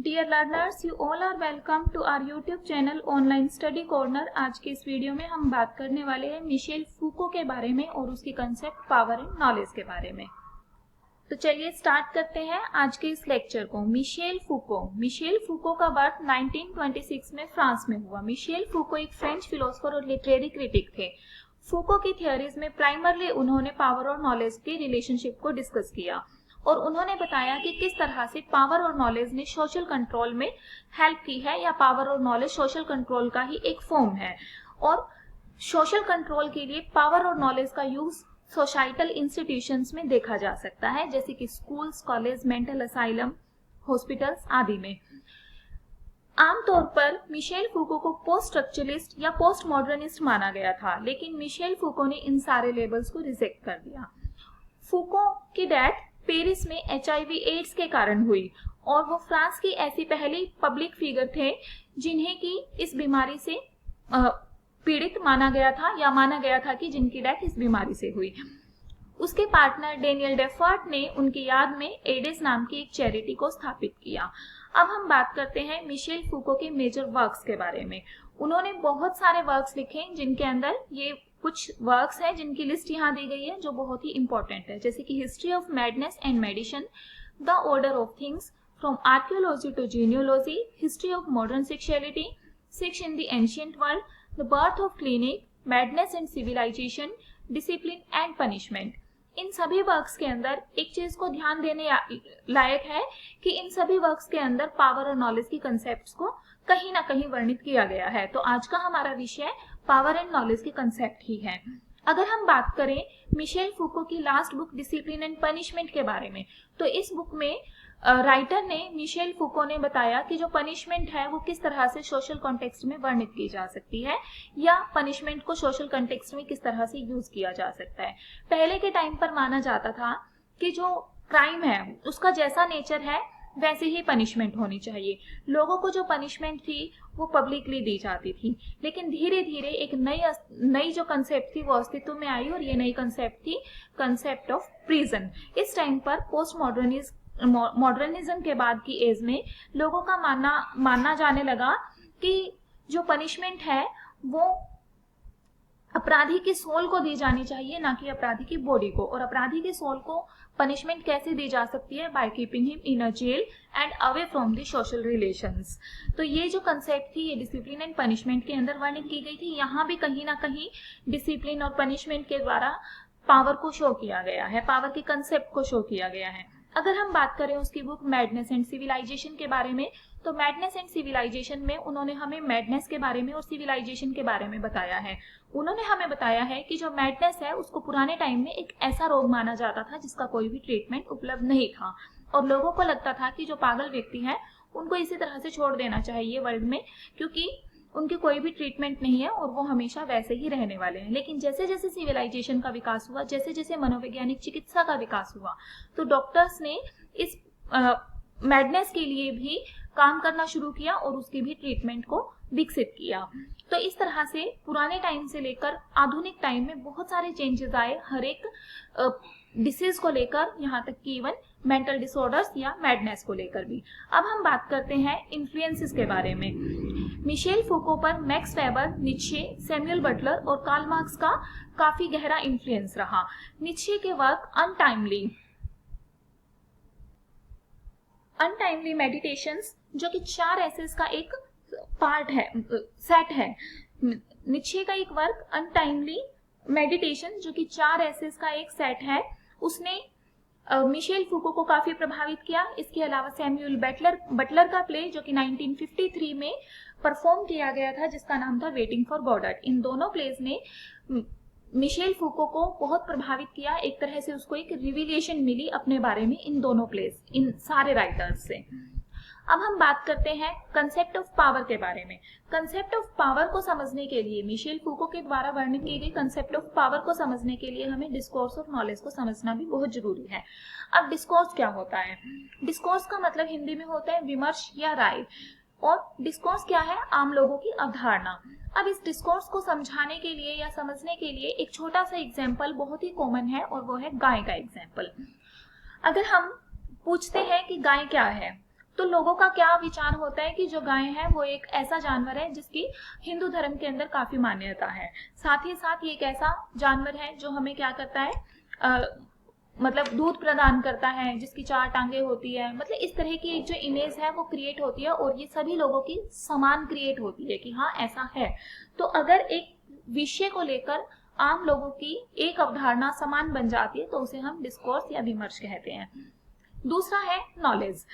Dear learners, you all are welcome to our YouTube channel online study corner. आज के इस video में हम बात करने वाले हैं मिशेल फूको के बारे में और उसकी कंसेप्ट पावर एंड नॉलेज के बारे में। तो चलिए स्टार्ट करते हैं आज के इस लेक्चर को। मिशेल फूको का बर्थ 1926 में फ्रांस में हुआ। मिशेल फूको एक फ्रेंच फिलोसोफर और लिटरेरी क्रिटिक थे। फूको की थियोरीज में प्राइमरली उन्होंने पावर और नॉलेज के रिलेशनशिप को डिस्कस किया और उन्होंने बताया कि किस तरह से पावर और नॉलेज ने सोशल कंट्रोल में हेल्प की है, या पावर और नॉलेज सोशल कंट्रोल का ही एक फॉर्म है। और सोशल कंट्रोल के लिए पावर और नॉलेज का यूज सोसाइटल इंस्टीट्यूशंस में देखा जा सकता है, जैसे कि schools, college, mental asylum, hospitals आदि में। आमतौर पर मिशेल फूको को पोस्ट स्ट्रक्चरलिस्ट या पोस्ट मॉडर्निस्ट माना गया था, लेकिन मिशेल फूको ने इन सारे लेबल्स को रिजेक्ट कर दिया। फूको की डेथ पेरिस में HIV एड्स के कारण हुई और वो फ्रांस की ऐसी पहली पब्लिक फिगर थे जिन्हें की इस बीमारी से पीड़ित माना गया था, या माना गया था कि जिनकी डेथ इस बीमारी से हुई। उसके पार्टनर डेनियल डेफर्ट ने उनकी याद में एडेस नाम की एक चैरिटी को स्थापित किया। अब हम बात करते हैं मिशेल फूको के मेजर वर्क्स के बारे में। उन्होंने बहुत सारे वर्क्स लिखे, जिनके अंदर ये कुछ वर्क्स हैं जिनकी लिस्ट यहाँ दी गई है जो बहुत ही इंपॉर्टेंट है, जैसे कि history of madness and medicine, the order of things, from archaeology to genealogy, history of modern sexuality, sex in the ancient world, the birth of clinic, madness and civilisation, discipline and punishment. इन सभी works के अंदर एक चीज को ध्यान देने लायक है कि इन सभी वर्क्स के अंदर पावर और नॉलेज की कंसेप्ट्स को कहीं ना कहीं वर्णित किया गया है। तो आज का हमारा विषय पावर एंड नॉलेज के कंसेप्ट ही है। अगर हम बात करें मिशेल फूको की last book discipline and punishment के बारे में, तो इस बुक में राइटर ने मिशेल फूको ने बताया कि जो पनिशमेंट है वो किस तरह से सोशल कॉन्टेक्स्ट में वर्णित की जा सकती है, या पनिशमेंट को सोशल कॉन्टेक्स्ट में किस तरह से यूज किया जा सकता है। पहले के टाइम पर माना जाता था कि जो क्राइम है उसका जैसा नेचर है वैसे ही पनिशमेंट होनी चाहिए। लोगों को जो पनिशमेंट थी वो पब्लिकली दी जाती थी, लेकिन धीरे धीरे एक नई जो कंसेप्ट थी वो अस्तित्व में आई और ये नई कंसेप्ट थी कंसेप्ट ऑफ प्रिजन। इस टाइम पर पोस्ट मॉडर्निज्म के बाद की एज में लोगों का मानना जाने लगा कि जो पनिशमेंट है वो अपराधी की सोल को दी जानी चाहिए, ना कि अपराधी की बॉडी को। और अपराधी के सोल को पनिशमेंट कैसे दी जा सकती है? By keeping him in a jail and away from the social relations. तो ये जो कंसेप्ट थी ये डिसिप्लिन एंड पनिशमेंट के अंदर वर्णित की गई थी। यहाँ भी कहीं ना कहीं डिसिप्लिन और पनिशमेंट के द्वारा पावर को शो किया गया है, पावर के कंसेप्ट को शो किया गया है। अगर हम बात करें उसकी बुक मैडनेस एंड सिविलाइजेशन के बारे में, तो मैडनेस एंड सिविलाइजेशन में उन्होंने हमें मैडनेस के बारे में और सिविलाइजेशन के बारे में बताया है। उन्होंने हमें बताया है कि जो मैडनेस है उसको पुराने टाइम में एक ऐसा रोग माना जाता था जिसका कोई भी ट्रीटमेंट उपलब्ध नहीं था, और लोगों को लगता था कि जो पागल व्यक्ति है उनको इसी तरह से छोड़ देना चाहिए वर्ल्ड में, क्योंकि उनकी कोई भी ट्रीटमेंट नहीं है और वो हमेशा वैसे ही रहने वाले हैं। लेकिन जैसे जैसे सिविलाइजेशन का विकास हुआ, जैसे जैसे मनोवैज्ञानिक चिकित्सा का विकास हुआ, तो डॉक्टर्स ने इस मैडनेस के लिए भी काम करना शुरू किया और उसकी भी ट्रीटमेंट को विकसित किया। तो इस तरह से पुराने टाइम से लेकर आधुनिक टाइम में बहुत सारे चेंजेस आए हर एक डिसीज को लेकर, यहाँ तक कि इवन मेंटल डिसऑर्डर्स या मैडनेस को लेकर भी। अब हम बात करते हैं इन्फ्लुएंसेस के बारे में। मिशेल फूको पर max weber, Nietzsche, Samuel Butler और कार्ल मार्क्स का काफी गहरा इन्फ्लुएंस रहा। नीत्शे के वर्क अनटाइमली मेडिटेशंस, जो कि 4 एसेस का एक पार्ट है, सेट है। नीत्शे का एक वर्क अनटाइमली मेडिटेशन, जो कि 4 एसेस का एक सेट है, उसने मिशेल फूको को काफी प्रभावित किया। इसके अलावा सैमुअल बटलर का प्ले, जो कि 1953 में परफॉर्म किया गया था, जिसका नाम था वेटिंग फॉर गॉडट। इन दोनों प्लेज ने मिशेल फूको को बहुत प्रभावित किया। एक तरह से उसको एक रिविलेशन मिली अपने बारे में इन दोनों प्लेज, इन सारे राइटर्स से। अब हम बात करते हैं कंसेप्ट ऑफ पावर के बारे में। कंसेप्ट ऑफ पावर को समझने के लिए, मिशेल फूको के द्वारा वर्णित की गई कंसेप्ट ऑफ पावर को समझने के लिए हमें डिस्कोर्स ऑफ नॉलेज को समझना भी बहुत जरूरी है। अब डिस्कोर्स क्या होता है? डिस्कोर्स का मतलब हिंदी में होता है विमर्श या राय, और डिस्कोर्स क्या है? आम लोगों की अवधारणा। अब इस डिस्कोर्स को समझाने के लिए या समझने के लिए एक छोटा सा एग्जाम्पल बहुत ही कॉमन है, और वो है गाय का एग्जाम्पल। अगर हम पूछते हैं कि गाय क्या है, तो लोगों का क्या विचार होता है कि जो गाय है वो एक ऐसा जानवर है जिसकी हिंदू धर्म के अंदर काफी मान्यता है, साथ ही साथ ये एक ऐसा जानवर है जो हमें क्या करता है, मतलब दूध प्रदान करता है, जिसकी 4 टांगे होती है, मतलब इस तरह की एक जो इमेज है वो क्रिएट होती है और ये सभी लोगों की समान क्रिएट होती है कि हाँ ऐसा है। तो अगर एक विषय को लेकर आम लोगों की एक अवधारणा समान बन जाती है तो उसे हम डिस्कोर्स या विमर्श कहते हैं। दूसरा है नॉलेज।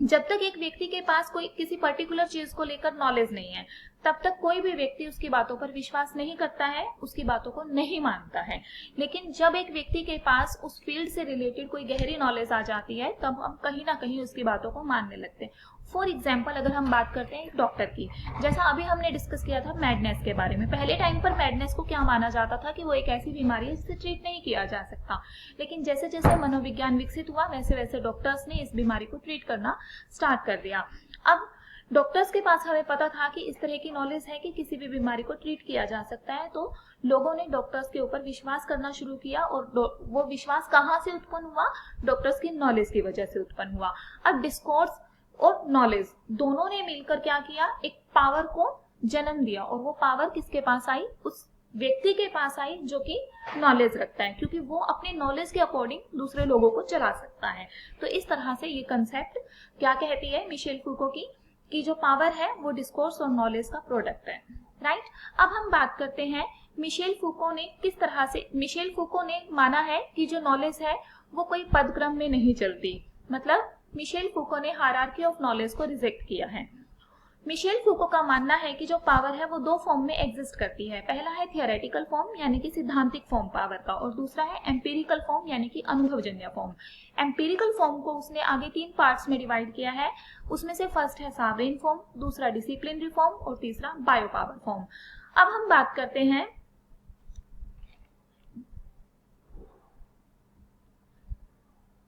जब तक एक व्यक्ति के पास कोई किसी पर्टिकुलर चीज को लेकर नॉलेज नहीं है तब तक कोई भी व्यक्ति उसकी बातों पर विश्वास नहीं करता है, उसकी बातों को नहीं मानता है। लेकिन जब एक व्यक्ति के पास उस फील्ड से रिलेटेड कोई गहरी नॉलेज आ जाती है तब हम कहीं ना कहीं उसकी बातों को मानने लगते हैं। फॉर एग्जाम्पल अगर हम बात करते हैं एक डॉक्टर की, जैसा अभी हमने डिस्कस किया था मैडनेस के बारे में, पहले टाइम पर मैडनेस को क्या माना जाता था कि वो एक ऐसी बीमारी है जिसे ट्रीट नहीं किया जा सकता, लेकिन जैसे जैसे मनोविज्ञान विकसित हुआ वैसे वैसे डॉक्टर्स ने इस बीमारी को ट्रीट करना स्टार्ट कर दिया। अब डॉक्टर्स के पास हमें पता था कि इस तरह की नॉलेज है कि किसी भी बीमारी को ट्रीट किया जा सकता है, तो लोगों ने डॉक्टर्स के ऊपर विश्वास करना शुरू किया और वो विश्वास कहाँ से उत्पन्न हुआ, डॉक्टर्स की नॉलेज की वजह से उत्पन्न हुआ। अब डिस्कोर्स और नॉलेज दोनों ने मिलकर क्या किया, एक पावर को जन्म दिया और वो पावर किसके पास आई, उस व्यक्ति के पास आई जो कि नॉलेज रखता है, क्योंकि वो अपने नॉलेज के अकॉर्डिंग दूसरे लोगों को चला सकता है। तो इस तरह से ये कंसेप्ट क्या कहती है मिशेल फूको की कि जो पावर है वो डिस्कोर्स और नॉलेज का प्रोडक्ट है, राइट। अब हम बात करते हैं मिशेल फूको ने किस तरह से, मिशेल फूको ने माना है कि जो नॉलेज है वो कोई पदक्रम में नहीं चलती, मतलब मिशेल फूको ने हायरार्की ऑफ नॉलेज को रिजेक्ट किया है। मिशेल फूको का मानना है कि जो पावर है वो 2 फॉर्म में एग्जिस्ट करती है, पहला है थियोरेटिकल फॉर्म यानी कि सिद्धांतिक फॉर्म पावर का, और दूसरा है एम्पिरिकल फॉर्म यानी कि अनुभवजन्य फॉर्म। एम्पिरिकल फॉर्म को उसने आगे 3 पार्ट्स में डिवाइड किया है, उसमें से फर्स्ट है सॉवरेन फॉर्म, दूसरा डिसिप्लिनरी फॉर्म और तीसरा बायो पावर फॉर्म। अब हम बात करते हैं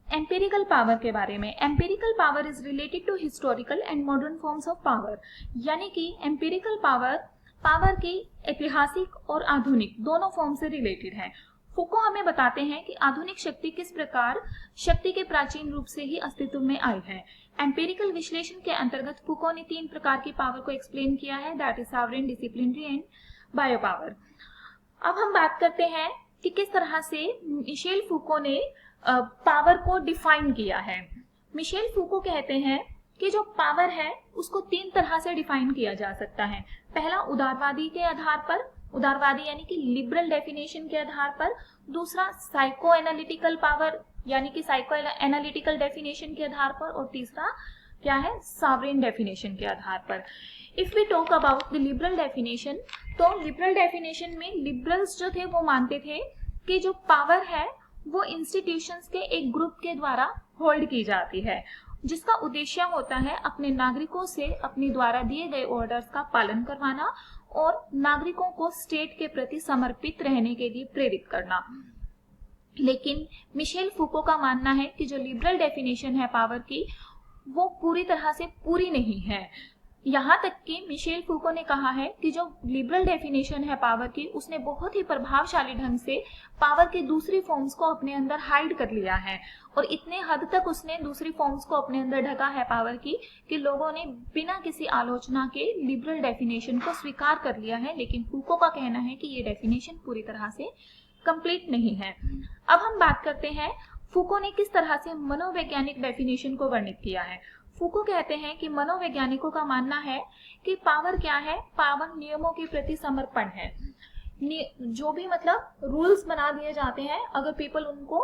एम्पिरिकल पावर के बारे में। Empirical power is related to historical and modern forms of power, यानी कि एम्पिरिकल पावर की ऐतिहासिक और आधुनिक दोनों फॉर्म से रिलेटेड है। फूको हमें बताते हैं कि आधुनिक शक्ति किस प्रकार शक्ति के प्राचीन रूप से ही अस्तित्व में आई है। एम्पिरिकल विश्लेषण के अंतर्गत फूको ने 3 प्रकार की पावर को एक्सप्लेन किया है, that is sovereign, disciplinary and bio power. अब हम बात करते हैं कि किस तरह से मिशेल फूको ने पावर को डिफाइन किया है। मिशेल फूको कहते हैं कि जो पावर है उसको 3 तरह से डिफाइन किया जा सकता है। पहला उदारवादी के आधार पर, उदारवादी यानी कि लिबरल डेफिनेशन के आधार पर, दूसरा साइको एनालिटिकल पावर यानी कि साइको एनालिटिकल डेफिनेशन के आधार पर, और तीसरा क्या है, सॉवरेन डेफिनेशन के आधार पर। If we talk about the liberal definition, तो लिबरल डेफिनेशन में लिबरल्स जो थे वो मानते थे कि जो पावर है वो इंस्टीट्यूशंस के एक ग्रुप के द्वारा होल्ड की जाती है, जिसका उद्देश्य होता है अपने नागरिकों से अपने द्वारा दिए गए ऑर्डर्स का पालन करवाना और नागरिकों को स्टेट के प्रति समर्पित रहने के लिए प्रेरित करना। लेकिन मिशेल फूको का मानना है कि जो लिबरल डेफिनेशन है पावर की वो पूरी तरह से पूरी नहीं है। यहाँ तक कि मिशेल फूको ने कहा है कि जो लिबरल डेफिनेशन है पावर की उसने बहुत ही प्रभावशाली ढंग से पावर के दूसरी फॉर्म्स को अपने अंदर हाइड कर लिया है, और इतने हद तक उसने दूसरी फॉर्म्स को अपने अंदर ढका है पावर की कि लोगों ने बिना किसी आलोचना के लिबरल डेफिनेशन को स्वीकार कर लिया है। लेकिन फूको का कहना है कि ये डेफिनेशन पूरी तरह से कंप्लीट नहीं है। अब हम बात करते हैं फूको ने किस तरह से मनोवैज्ञानिक डेफिनेशन को वर्णित किया है। फूको कहते हैं कि मनोवैज्ञानिकों का मानना है कि पावर क्या है, पावर नियमों के प्रति समर्पण है। जो भी मतलब रूल्स बना दिए जाते हैं अगर पीपल उनको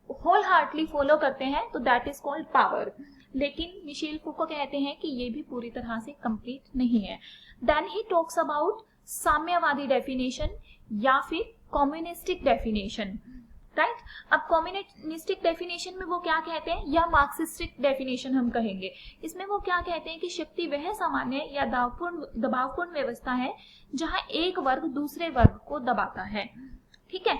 होल हार्टली फॉलो करते हैं तो दैट इज कॉल्ड पावर। लेकिन मिशेल फूको कहते हैं कि ये भी पूरी तरह से कंप्लीट नहीं है। देन ही टॉक्स अबाउट साम्यवादी डेफिनेशन या फिर कम्युनिस्टिक डेफिनेशन, राइट। अब कम्युनिस्टिक डेफिनेशन में वो क्या कहते हैं, या मार्क्सिस्टिक डेफिनेशन हम कहेंगे, इसमें वो क्या कहते हैं कि शक्ति वह सामान्य या दबावपूर्ण व्यवस्था है जहां एक वर्ग दूसरे वर्ग को दबाता है। ठीक है,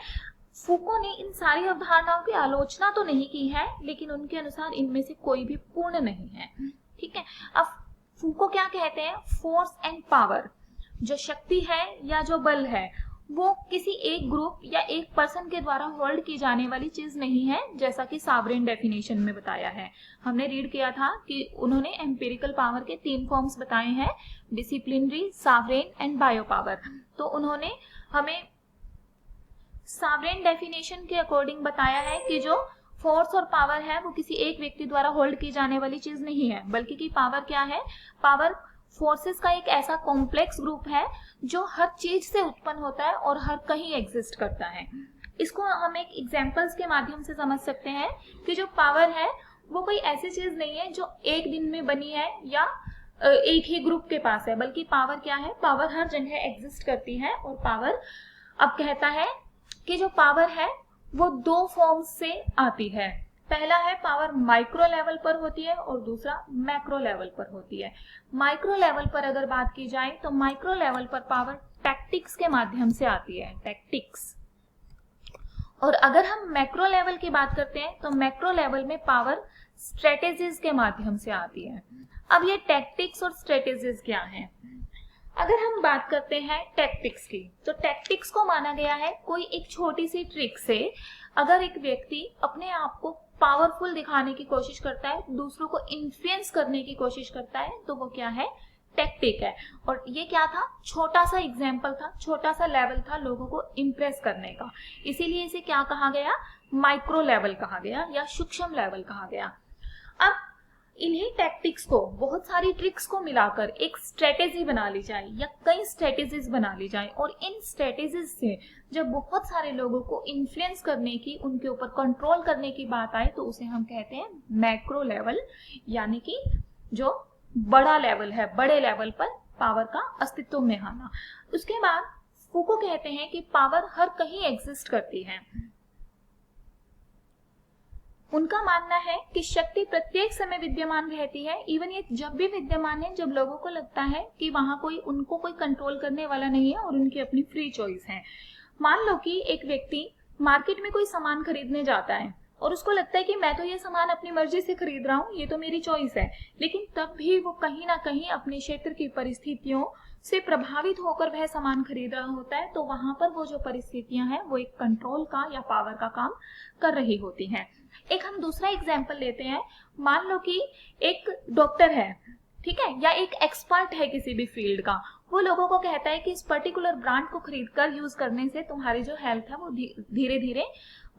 फूको ने इन सारी अवधारणाओं की आलोचना तो नहीं की है, लेकिन उनके अनुसार इनमें से कोई भी पूर्ण नहीं है। ठीक है, अब फूको क्या कहते हैं, फोर्स एंड पावर, जो शक्ति है या जो बल है वो किसी एक ग्रुप या एक पर्सन के द्वारा होल्ड की जाने वाली चीज नहीं है, जैसा कि सॉवरेन डेफिनेशन में बताया है। हमने रीड किया था कि उन्होंने एम्पिरिकल पावर के 3 फॉर्म्स बताए हैं, disciplinary, sovereign and bio power. तो उन्होंने हमें सॉवरेन डेफिनेशन के अकॉर्डिंग बताया है कि जो फोर्स और पावर है वो किसी एक व्यक्ति द्वारा होल्ड की जाने वाली चीज नहीं है, बल्कि कि पावर क्या है, पावर फोर्सेस का एक ऐसा कॉम्प्लेक्स ग्रुप है जो हर चीज से उत्पन्न होता है और हर कहीं एग्जिस्ट करता है। इसको हम एक एग्जांपल्स के माध्यम से समझ सकते हैं कि जो पावर है वो कोई ऐसी चीज नहीं है जो एक दिन में बनी है या एक ही ग्रुप के पास है, बल्कि पावर क्या है, पावर हर जगह एग्जिस्ट करती है। और पावर अब कहता है कि जो पावर है वो 2 फॉर्म्स से आती है। पहला है पावर माइक्रो लेवल पर होती है और दूसरा मैक्रो लेवल पर होती है। माइक्रो लेवल पर अगर बात की जाए तो माइक्रो लेवल पर पावर टैक्टिक्स के माध्यम से आती है, टैक्टिक्स। और अगर हम मैक्रो लेवल की बात करते हैं तो मैक्रो लेवल में पावर स्ट्रेटेजीज के माध्यम से आती है। अब ये टैक्टिक्स और स्ट्रेटेजीज क्या है? अगर हम बात करते हैं टैक्टिक्स की, तो टैक्टिक्स को माना गया है कोई एक छोटी सी ट्रिक से अगर एक व्यक्ति अपने आप को पावरफुल दिखाने की कोशिश करता है, दूसरों को इन्फ्लुएंस करने की कोशिश करता है, तो वो क्या है, टैक्टिक है। और ये क्या था, छोटा सा एग्जाम्पल था, छोटा सा लेवल था लोगों को इम्प्रेस करने का, इसीलिए इसे क्या कहा गया, माइक्रो लेवल कहा गया या सूक्ष्म लेवल कहा गया। अब इन्हीं टैक्टिक्स को, बहुत सारी ट्रिक्स को मिलाकर एक स्ट्रेटेजी बना ली जाए या कई स्ट्रेटेजीज बना ली जाए, और इन स्ट्रेटेजीज से जब बहुत सारे लोगों को इन्फ्लुएंस करने की, उनके ऊपर कंट्रोल करने की बात आए, तो उसे हम कहते हैं मैक्रो लेवल, यानी कि जो बड़ा लेवल है, बड़े लेवल पर पावर का अस्तित्व में आना। उसके बाद फूको कहते हैं कि पावर हर कहीं एग्जिस्ट करती है। उनका मानना है कि शक्ति प्रत्येक समय विद्यमान रहती है, इवन ये जब भी विद्यमान है जब लोगों को लगता है कि वहां उनको कोई कंट्रोल करने वाला नहीं है और उनकी अपनी फ्री चॉइस है। मान लो कि एक व्यक्ति मार्केट में कोई सामान खरीदने जाता है और उसको लगता है कि मैं तो ये सामान अपनी मर्जी से खरीद रहा हूँ, ये तो मेरी चॉइस है, लेकिन तब भी वो कहीं ना कहीं अपने क्षेत्र की परिस्थितियों से प्रभावित होकर वह सामान खरीद रहा होता है। तो वहां पर वो जो परिस्थितियां हैं वो एक कंट्रोल का या पावर का काम कर रही होती हैं। एक हम दूसरा एग्जाम्पल लेते हैं। मान लो कि एक डॉक्टर है, ठीक है, या एक एक्सपर्ट है किसी भी फील्ड का, वो लोगों को कहता है कि इस पर्टिकुलर ब्रांड को खरीदकर यूज करने से तुम्हारी जो हेल्थ है वो धीरे धीरे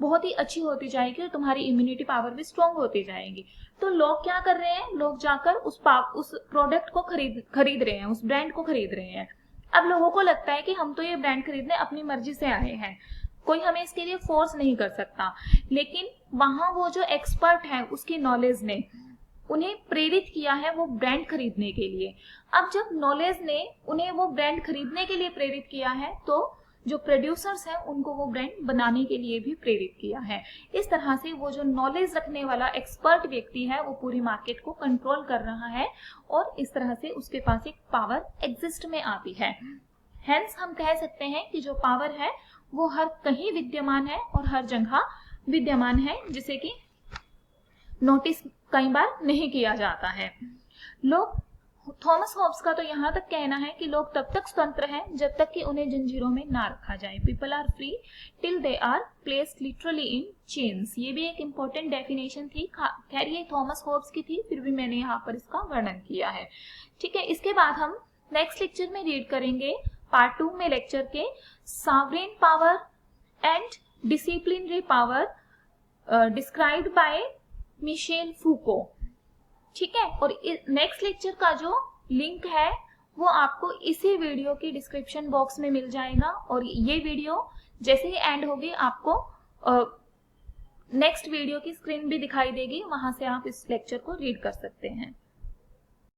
बहुत ही अच्छी होती जाएगी और तुम्हारी इम्यूनिटी पावर भी स्ट्रॉन्ग होती जाएगी। तो लोग क्या कर रहे हैं, लोग जाकर उस प्रोडक्ट को खरीद रहे हैं, उस ब्रांड को खरीद रहे हैं। अब लोगों को लगता है कि हम तो ये ब्रांड खरीदने अपनी मर्जी से आए हैं, कोई हमें इसके लिए फोर्स नहीं कर सकता, लेकिन वहां वो जो एक्सपर्ट है उसकी नॉलेज ने उन्हें प्रेरित किया है वो ब्रांड खरीदने के लिए। अब जब नॉलेज ने उन्हें वो ब्रांड खरीदने के लिए प्रेरित किया है, तो जो प्रोड्यूसर्स हैं उनको वो ब्रांड बनाने के लिए भी प्रेरित किया है। इस तरह से वो जो नॉलेज रखने वाला एक्सपर्ट व्यक्ति है वो पूरी मार्केट को कंट्रोल कर रहा है और इस तरह से उसके पास एक पावर एग्जिस्ट में आती है। हेंस हम कह सकते हैं कि जो पावर है वो हर कहीं विद्यमान है और हर जगह विद्यमान है, जिसे कि नोटिस कई बार नहीं किया जाता है। थॉमस हॉब्स का तो यहाँ तक कहना है कि लोग तब तक स्वतंत्र हैं जब तक कि उन्हें जंजीरों में ना रखा जाए। People are free till they are placed literally in chains. ये भी एक इम्पोर्टेंट डेफिनेशन थी, खैर ये थॉमस हॉब्स की थी, फिर भी मैंने यहाँ पर इसका वर्णन किया है। ठीक है, इसके बाद हम नेक्स्ट लेक्चर में रीड करेंगे पार्ट 2 में लेक्चर के sovereign power and disciplinary power described by Michel Foucault. ठीक है, और नेक्स्ट लेक्चर का जो लिंक है वो आपको इसी वीडियो की डिस्क्रिप्शन बॉक्स में मिल जाएगा, और ये वीडियो जैसे ही एंड होगी आपको नेक्स्ट वीडियो की स्क्रीन भी दिखाई देगी, वहां से आप इस लेक्चर को रीड कर सकते हैं।